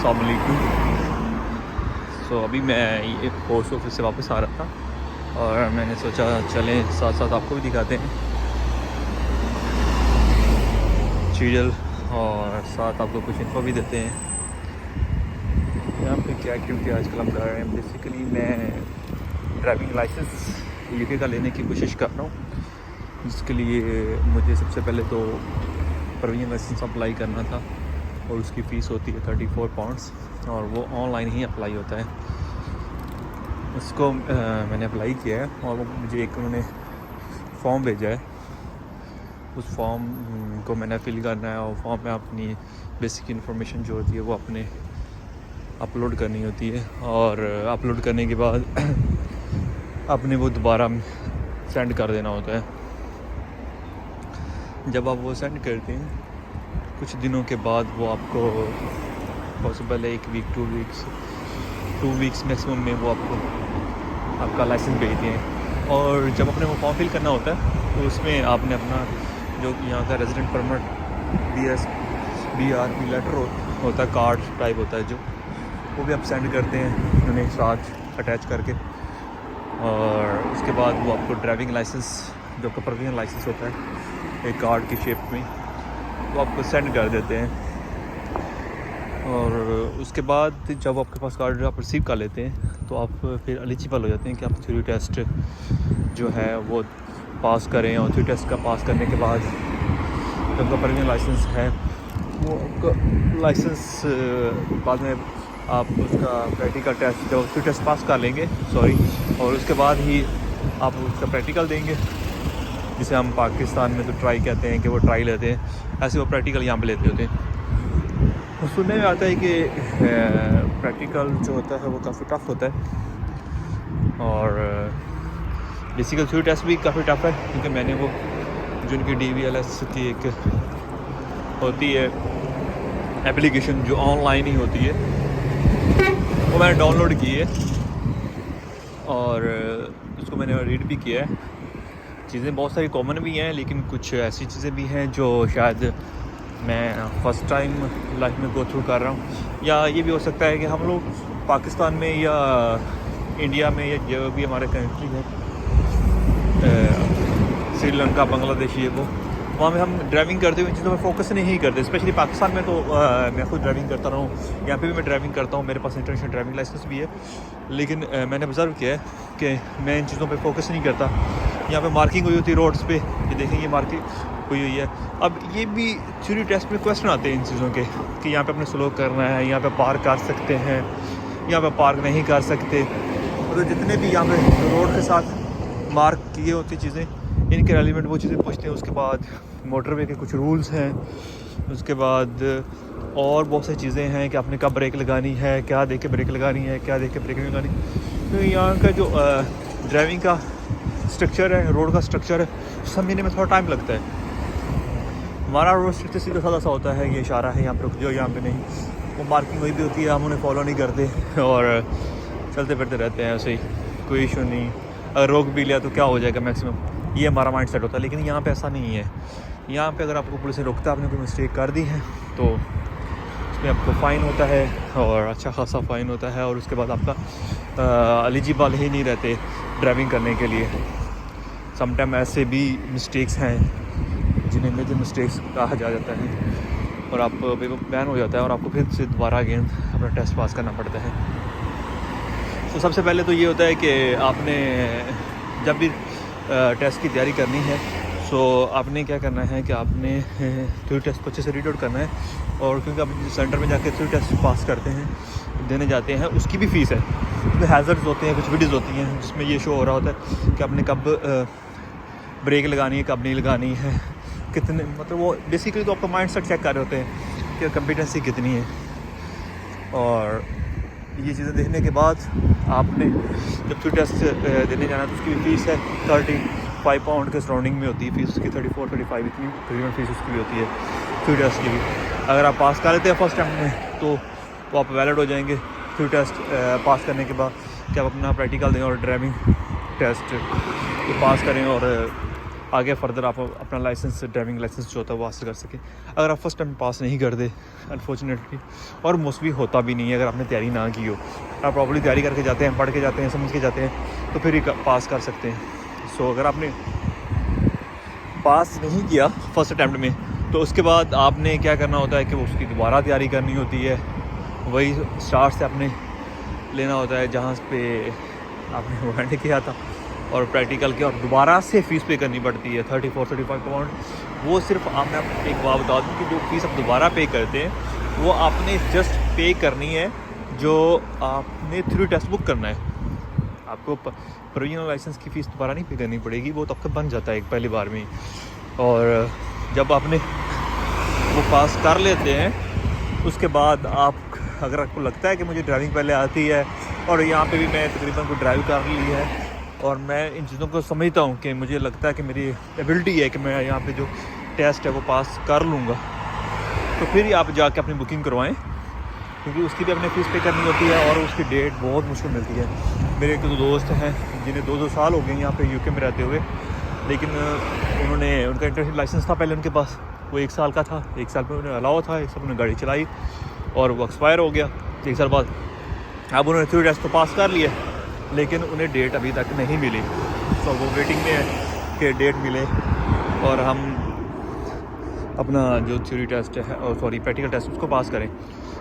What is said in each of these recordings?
अस्सलाम वालेकुम। अभी मैं ये पोस्ट ऑफिस से वापस आ रहा था और मैंने सोचा चलें साथ साथ आपको भी दिखाते हैं सीरियल और साथ आपको कुछ इन्फो भी देते हैं। यहाँ पे क्या एक्टिविटी आजकल हम कर रहे हैं, बेसिकली मैं ड्राइविंग लाइसेंस यूके का लेने की कोशिश कर रहा हूँ, जिसके लिए मुझे सबसे पहले तो प्रोविजनल लाइसेंस अप्लाई करना था और उसकी फ़ीस होती है 34 पाउंड्स और वो ऑनलाइन ही अप्लाई होता है। उसको मैंने अप्लाई किया है और वो मुझे एक उन्होंने फॉर्म भेजा है। उस फॉर्म को मैंने फ़िल करना है और फॉर्म में अपनी बेसिक इन्फॉर्मेशन जो होती है वो अपने अपलोड करनी होती है और अपलोड करने के बाद आपने वो दोबारा सेंड कर देना होता है। जब आप वो सेंड करते हैं कुछ दिनों के बाद वो आपको पॉसिबल है 1 वीक 2 वीक्स मैक्सिमम में वो आपको आपका लाइसेंस भेजते हैं। और जब अपने वो फॉर्म फिल करना होता है तो उसमें आपने अपना जो यहाँ का रेजिडेंट परमिट BRP लेटर होता है, कार्ड टाइप होता है जो, वो भी आप सेंड करते हैं उन्हें साथ अटैच करके। और उसके बाद वो आपको ड्राइविंग लाइसेंस जो आपका प्रोविजनल लाइसेंस होता है एक कार्ड की शेप में, वो आपको सेंड कर देते हैं। और उसके बाद जब आपके पास कार्ड आप रिसीव कर लेते हैं तो आप फिर एलिजिबल हो जाते हैं कि आप थ्योरी टेस्ट जो है वो पास करें। और थ्योरी टेस्ट का पास करने के बाद जब आपका प्रोविजनल लाइसेंस है वो आपका लाइसेंस बाद में आप उसका प्रैक्टिकल टेस्ट जब थ्योरी टेस्ट पास कर लेंगे और उसके बाद ही आप उसका प्रैक्टिकल देंगे, जिसे हम पाकिस्तान में तो ट्राई कहते हैं कि वो ट्राई लेते हैं, ऐसे वो प्रैक्टिकल यहाँ पे लेते होते हैं। और सुनने में आता है कि प्रैक्टिकल जो होता है वो काफ़ी टफ़ होता है और बेसिकल थ्योरी टेस्ट भी काफ़ी टफ़ है, क्योंकि मैंने वो जो उनकी DVLS की एक होती है एप्लीकेशन जो ऑनलाइन ही होती है वो मैंने डाउनलोड की है और उसको मैंने रीड भी किया है। चीज़ें बहुत सारी कॉमन भी हैं, लेकिन कुछ ऐसी चीज़ें भी हैं जो शायद मैं फ़र्स्ट टाइम लाइफ में गो थ्रू कर रहा हूँ, या ये भी हो सकता है कि हम लोग पाकिस्तान में या इंडिया में या जो भी हमारे कंट्री है श्रीलंका बांग्लादेश ये वो वहाँ में हम ड्राइविंग करते हुए चीज़ों में फ़ोकस नहीं करते। स्पेशली पाकिस्तान में तो मैं खुद ड्राइविंग करता रहा हूँ, यहाँ पे भी मैं ड्राइविंग करता हूँ, मेरे पास इंटरनेशनल ड्राइविंग लाइसेंस भी है, लेकिन मैंने ऑब्ज़र्व किया है कि मैं इन चीज़ों पे फोकस नहीं करता। यहाँ पे मार्किंग हुई होती है रोड्स पे, ये देखें ये मार्किंग हुई है। अब ये भी थ्योरी टेस्ट में क्वेश्चन आते हैं इन चीज़ों के कि यहाँ पे अपने स्लो करना है, यहाँ पे पार्क कर सकते हैं, यहाँ पे पार्क नहीं कर सकते। मतलब जितने भी यहाँ पे रोड के साथ मार्क किए होती चीज़ें, इनके रेलिवेंट वो चीज़ें पूछते हैं। उसके बाद मोटरवे के कुछ रूल्स हैं, उसके बाद और बहुत सारी चीज़ें हैं कि आपने कब ब्रेक लगानी है, क्या देख के ब्रेक लगानी है, क्या देख के ब्रेक नहीं लगानी। तो यहाँ का जो ड्राइविंग का स्ट्रक्चर है, रोड का स्ट्रक्चर है, समझने में थोड़ा टाइम लगता है। हमारा रोड स्ट्रक्चर सीधा साधा सा होता है, ये इशारा है यहाँ पे रुक जाओ, यहाँ पे नहीं। वो मार्किंग हुई भी होती है, हम उन्हें फॉलो नहीं करते और चलते फिरते रहते हैं, ऐसे ही कोई इशू नहीं। अगर रोक भी लिया तो क्या हो जाएगा मैक्सिमम, ये हमारा माइंड सेट होता है। लेकिन यहाँ पे ऐसा नहीं है। यहाँ पे अगर आपको पुलिस से रोकता है, आपने कोई मिस्टेक कर दी है तो उसमें आपको फ़ाइन होता है और अच्छा खासा फ़ाइन होता है। और उसके बाद आपका एलिजिबल ही नहीं रहते ड्राइविंग करने के लिए। समटाइम ऐसे भी मिस्टेक्स हैं जिन्हें मेजर मिस्टेक्स कहा जाता है और आप बैन हो जाता है और आपको फिर से दोबारा अगेन अपना टेस्ट पास करना पड़ता है। तो सबसे पहले तो ये होता है कि आपने जब भी टेस्ट की तैयारी करनी है तो आपने क्या करना है कि आपने थ्योरी टेस्ट को अच्छे से रीड आउट करना है। और क्योंकि आप सेंटर में जाके थ्योरी टेस्ट पास करते हैं, देने जाते हैं, उसकी भी फ़ीस है। उसमें हैज़र्ड्स होते हैं, कुछ वीडियोज़ होती हैं जिसमें ये शो हो रहा होता है कि आपने कब ब्रेक लगानी है, कब नहीं लगानी है, कितने, मतलब वो बेसिकली तो आपका माइंड सेट चेक कर रहे होते हैं कि कॉम्पिटेंसी कितनी है। और ये चीज़ें देखने के बाद आपने जब थ्योरी टेस्ट देने जाना है तो उसकी भी फ़ीस है 35 पाउंड के सराउंडिंग में होती है फ़ीस उसकी, 34-35 इतनी तकरीबन फ़ीस उसकी भी होती है थ्योरी टेस्ट की भी। अगर आप पास कर लेते हैं फर्स्ट टाइम में तो वो आप वैलिड हो जाएंगे थ्योरी टेस्ट पास करने के बाद कि आप अपना प्रैक्टिकल दें और ड्राइविंग टेस्ट पास करें और आगे फर्दर आप अपना लाइसेंस, ड्राइविंग लाइसेंस जो होता है वो हासिल कर सकें। अगर आप फर्स्ट टाइम पास नहीं करते अनफॉर्चुनेटली, और मोस्टली होता भी नहीं है अगर आपने तैयारी ना की हो, आप प्रॉपर्ली तैयारी करके जाते हैं, पढ़ के जाते हैं, समझ के जाते हैं, तो फिर ही पास कर सकते हैं। सो अगर आपने पास नहीं किया फर्स्ट अटैम्प्ट में, तो उसके बाद आपने क्या करना होता है कि वो उसकी दोबारा तैयारी करनी होती है, वही स्टार्ट से आपने लेना होता है जहाँ पे आपने वर्ड किया था, और प्रैक्टिकल के और दोबारा से फ़ीस पे करनी पड़ती है 34-35 पाउंड। वो सिर्फ मैं एक बात बता दूँ कि जो फ़ीस आप दोबारा पे करते हैं वो आपने जस्ट पे करनी है जो आपने थ्रू टेस्ट बुक करना है। आपको प्रोविजनल लाइसेंस की फ़ीस दोबारा नहीं पे करनी पड़ेगी, वो तो आपका बन जाता है एक पहली बार में ही। और जब आपने वो पास कर लेते हैं उसके बाद आप, अगर आपको लगता है कि मुझे ड्राइविंग पहले आती है और यहाँ पे भी मैं तकरीबन को ड्राइव कर ली है और मैं इन चीज़ों को समझता हूँ कि मुझे लगता है कि मेरी एबिलिटी है कि मैं यहाँ पे जो टेस्ट है वो पास कर लूँगा, तो फिर ही आप जाके अपनी बुकिंग करवाएं, क्योंकि उसकी भी अपने फ़ीस पे करनी होती है और उसकी डेट बहुत मुश्किल मिलती है। मेरे एक दो दोस्त हैं जिन्हें 2-2 साल हो गए यहाँ पे यूके में रहते हुए, लेकिन उनका इंटरनेशनल लाइसेंस था पहले उनके पास, वो 1 साल का था, 1 साल पर उन्हें अलाउ था, 1 साल उन्होंने गाड़ी चलाई और वो एक्सपायर हो गया 1 साल बाद। अब उन्होंने थ्योरी टेस्ट तो पास कर लिया, लेकिन उन्हें डेट अभी तक नहीं मिली। तो वो वेटिंग में है कि डेट मिले और हम अपना जो थ्योरी टेस्ट है और प्रैक्टिकल टेस्ट उसको पास करें,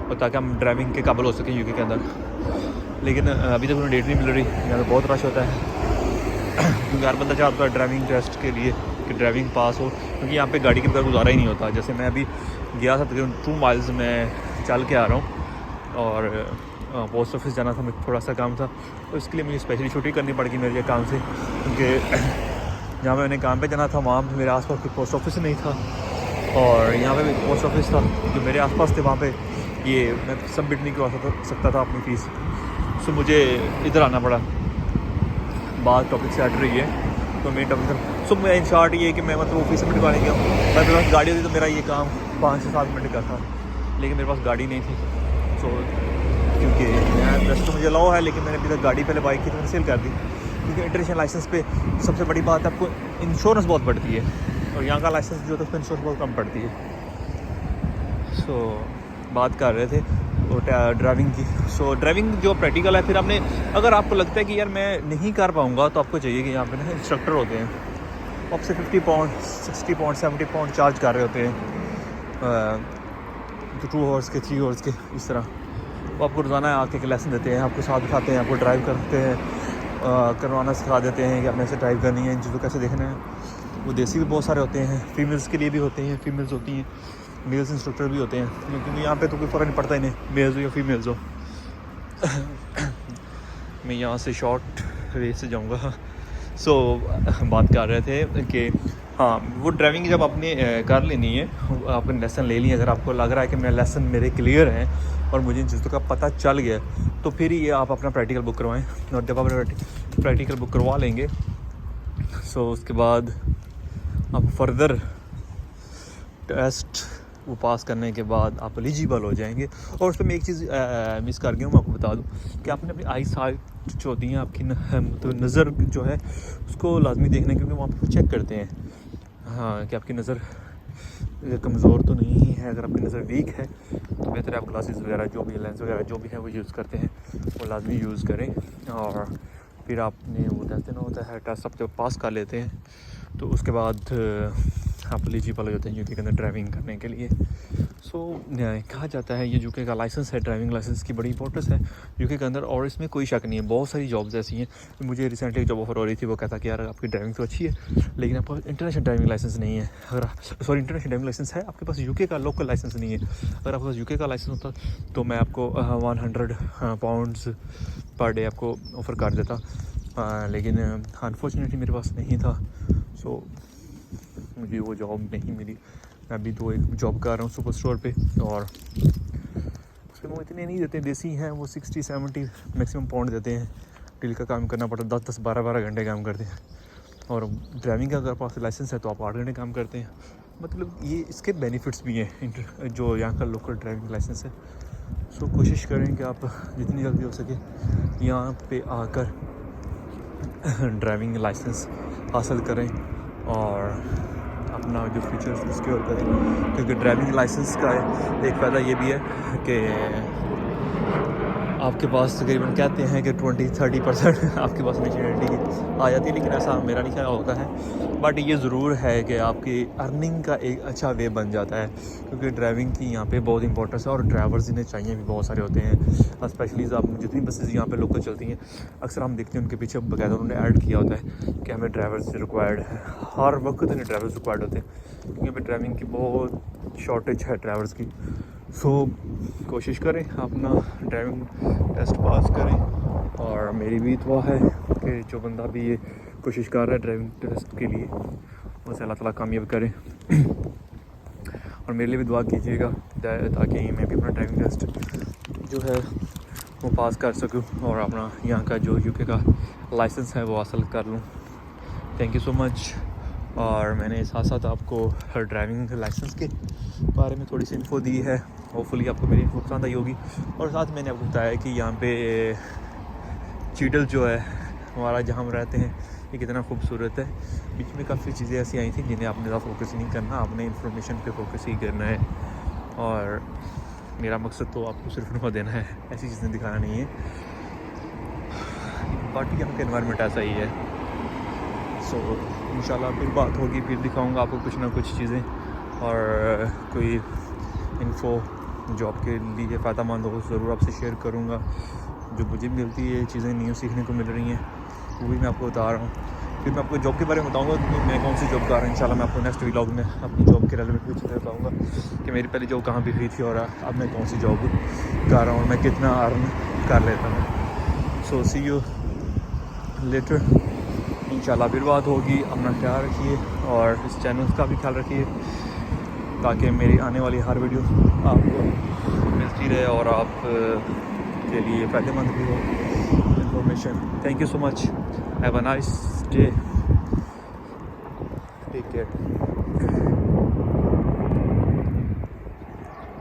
और ताकि हम ड्राइविंग के काबिल हो सकें यूके के अंदर। लेकिन अभी तक उन्हें डेट नहीं मिल रही, यहाँ पे बहुत रश होता है क्योंकि हर बंदा चाहता है ड्राइविंग टेस्ट के लिए कि ड्राइविंग पास हो, क्योंकि यहाँ पे गाड़ी के बगैर गुजारा ही नहीं होता। जैसे मैं अभी गया था तकरीबन 2 माइल्स में चल के आ रहा हूँ, और पोस्ट ऑफिस जाना था, मुझे थोड़ा सा काम था, तो इसके लिए मुझे स्पेशली छुट्टी करनी पड़ गई मेरे काम से, क्योंकि जहाँ मैंने काम पे जाना था वहाँ पे मेरे आसपास कोई पोस्ट ऑफिस नहीं था, और यहाँ पे भी पोस्ट ऑफिस था जो मेरे आसपास थे, वहाँ पे ये मैं सबमिट नहीं करवा सकता था अपनी फ़ीस, सो मुझे इधर आना पड़ा। बात टॉपिक से हट रही है, तो मेन टॉपिक सो मैं इन शॉर्ट ये है कि मैं मतलब वो फीस सबमिट करवाने गया, मेरे पास गाड़ी होती तो मेरा ये काम 5 से 7 मिनट का था, लेकिन मेरे पास गाड़ी नहीं थी। सो क्योंकि वैसे तो मुझे अलाउ है, लेकिन मैंने अभी तक गाड़ी पहले बाइक की तो मैंने सेल कर दी, क्योंकि इंटरनेशनल लाइसेंस पे सबसे बड़ी बात आपको इंश्योरेंस बहुत पड़ती है, और यहाँ का लाइसेंस जो होता है उसमें इंश्योरेंस बहुत कम पड़ती है। सो बात कर रहे थे ड्राइविंग की। सो ड्राइविंग जो प्रैक्टिकल है, फिर आपने अगर आपको लगता है कि यार मैं नहीं कर पाऊँगा, तो आपको चाहिए कि यहाँ पे ना इंस्ट्रक्टर होते हैं, आपसे 50 पाउंड 60 पाउंड 70 पाउंड चार्ज कर रहे होते हैं, 2 आवर्स के 3 आवर्स के, इस तरह वो आपको रोज़ाना आके लेसन देते हैं, आपको साथ बिठाते हैं, आपको ड्राइव करते हैं, करवाना सिखा देते हैं कि आपने ऐसे ड्राइव करनी है, इन चीज़ों को कैसे देखना है। वो देसी भी बहुत सारे होते हैं, फीमेल्स के लिए भी होते हैं, फीमेल्स होती हैं, मेल्स इंस्ट्रक्टर भी होते हैं, क्योंकि यहाँ पे तो कोई फ़र्क नहीं पड़ता इन्हें मेल्स हो या फीमेल्स हो। मैं यहाँ से शॉर्ट वे से जाऊँगा। सो बात कर रहे थे कि हाँ, वो ड्राइविंग जब आपने कर लेनी है, आपने लेसन ले लिया, अगर आपको लग रहा है कि मेरा लेसन मेरे क्लियर हैं और मुझे इन चीज़ों का पता चल गया, तो फिर ही आप अपना प्रैक्टिकल बुक करवाएं। और जब आप प्रैक्टिकल बुक करवा लेंगे, सो उसके बाद आप फर्दर टेस्ट वो पास करने के बाद आप एलिजिबल हो जाएंगे। और उसमें मैं एक चीज़ मिस कर गया हूँ, मैं आपको बता दूँ कि आपने अपनी आई साइट जो होती हैं आपकी तो नज़र जो है उसको लाजमी देखना है, क्योंकि वहाँ पर चेक करते हैं हाँ कि आपकी नज़र कमज़ोर तो नहीं है। अगर आपकी नज़र वीक है तो बेहतर है आप ग्लासेस वगैरह जो भी लेंस वगैरह जो भी है वो यूज़ करते हैं वो लाजमी यूज़ करें। और फिर आपने वो टेस्ट देना होता है, टेस्ट आप जब पास कर लेते हैं तो उसके बाद आप एलिजिबल हो जाते हैं यूके के अंदर ड्राइविंग करने के लिए। सो कहा जाता है ये यूके का लाइसेंस है, ड्राइविंग लाइसेंस की बड़ी इंपॉर्टेंस है यूके के अंदर, और इसमें कोई शक नहीं है। बहुत सारी जॉब्स ऐसी हैं, मुझे रिसेंटली जॉब ऑफर हो रही थी, वो कहता कि यार आपकी ड्राइविंग तो अच्छी है लेकिन आपका इंटरनेशनल ड्राइविंग लाइसेंस नहीं है। अगर इंटरनेशनल ड्राइविंग लाइसेंस है, आपके पास यूके का लोकल लाइसेंस नहीं है। अगर आपके पास यूके का लाइसेंस होता तो मैं आपको 100 पाउंड्स पर डे आपको ऑफ़र कर देता, लेकिन अनफॉर्चुनेटली मेरे पास नहीं था। सो मुझे वो जॉब नहीं मिली। मैं अभी तो एक जॉब कर रहा हूँ सुपर स्टोर पे, और उसमें वो इतने नहीं देते, देसी हैं वो 60-70 मैक्सिमम पाउंड देते हैं। डील का काम करना पड़ता है, 10-10 12-12 घंटे काम करते हैं। और ड्राइविंग का अगर पास लाइसेंस है तो आप 8 घंटे काम करते हैं। मतलब ये इसके बेनिफिट्स भी हैं जो यहाँ का लोकल ड्राइविंग लाइसेंस है। सो कोशिश करें कि आप जितनी जल्दी हो सके यहाँ पे आकर ड्राइविंग लाइसेंस हासिल करें और अपना जो फीचर्स सिक्योर करें, क्योंकि ड्राइविंग लाइसेंस का एक फ़ायदा ये भी है कि आपके पास तकरीबन कहते हैं कि 20-30% आपके पास नेशनलिटी आ जाती है, लेकिन ऐसा मेरा नहीं ख्याल होता है। बट ये ज़रूर है कि आपकी अर्निंग का एक अच्छा वे बन जाता है, क्योंकि ड्राइविंग की यहाँ पे बहुत इंपॉर्टेंस है और ड्राइवर्स इन्हें चाहिए भी बहुत सारे होते हैं। स्पेशली आप जितनी बसेस यहाँ पे लोकल चलती हैं, अक्सर हम देखते हैं उनके पीछे बाकायदा उन्होंने ऐड किया होता है कि हमें ड्राइवर्स रिक्वायर्ड है, हर वक्त इन्हें ड्राइवर्स रिक्वायर्ड होते हैं, क्योंकि अभी ड्राइविंग की बहुत शॉर्टेज है ड्राइवर्स की। सो कोशिश करें अपना ड्राइविंग टेस्ट पास करें, और मेरी भी दुआ है कि जो बंदा भी ये कोशिश कर रहा है ड्राइविंग टेस्ट के लिए, उसे अल्लाह ताला कामयाब करे। और मेरे लिए भी दुआ कीजिएगा ताकि मैं भी अपना ड्राइविंग टेस्ट जो है वो पास कर सकूं और अपना यहाँ का जो यूके का लाइसेंस है वो हासिल कर लूँ। Thank you so much. और मैंने साथ साथ आपको ड्राइविंग लाइसेंस के बारे में थोड़ी सी इन्फो दी है, होपफुली आपको मेरी इन्फो पसंद आई होगी। और साथ मैंने आपको बताया कि यहाँ पे चीटल जो है हमारा, जहाँ हम रहते हैं, ये कितना खूबसूरत है। बीच में काफ़ी चीज़ें ऐसी आई थी जिन्हें आपने ज़्यादा फोकस नहीं करना, आपने इन्फॉर्मेशन पे फोकस ही करना है। और मेरा मकसद तो आपको सिर्फ इन्फो देना है, ऐसी चीज़ें दिखाना नहीं है। बाकी यहाँ का एनवायरनमेंट ऐसा ही है। सो इंशाल्लाह फिर बात होगी, फिर दिखाऊंगा आपको कुछ ना कुछ चीज़ें और कोई इन्फो जो आपके लिए फ़ायदेमंद हो ज़रूर आपसे शेयर करूंगा। जो मुझे मिलती है चीज़ें न्यू सीखने को मिल रही हैं, वो भी मैं आपको बता रहा हूँ। फिर मैं आपको जॉब के बारे में बताऊंगा कि मैं कौन सी जॉब कर रहा हूँ। इंशाल्लाह मैं आपको नेक्स्ट व्लॉग में अपनी जॉब के रिलेटेड भी चीज़ें बताऊँगा कि मेरी पहली जॉब कहाँ पे हुई थी और अब मैं कौन सी जॉब कर रहा हूँ, मैं कितना अर्न कर लेता हूँ। सो सी यू लेटर, इंशाल्लाह फिर बात होगी। अपना ख्याल रखिए और इस चैनल का भी ख्याल रखिए ताकि मेरी आने वाली हर वीडियो आपको मिलती रहे और आप के लिए फ़ायदेमंद भी हो information. Thank you so much, have a nice day, take care.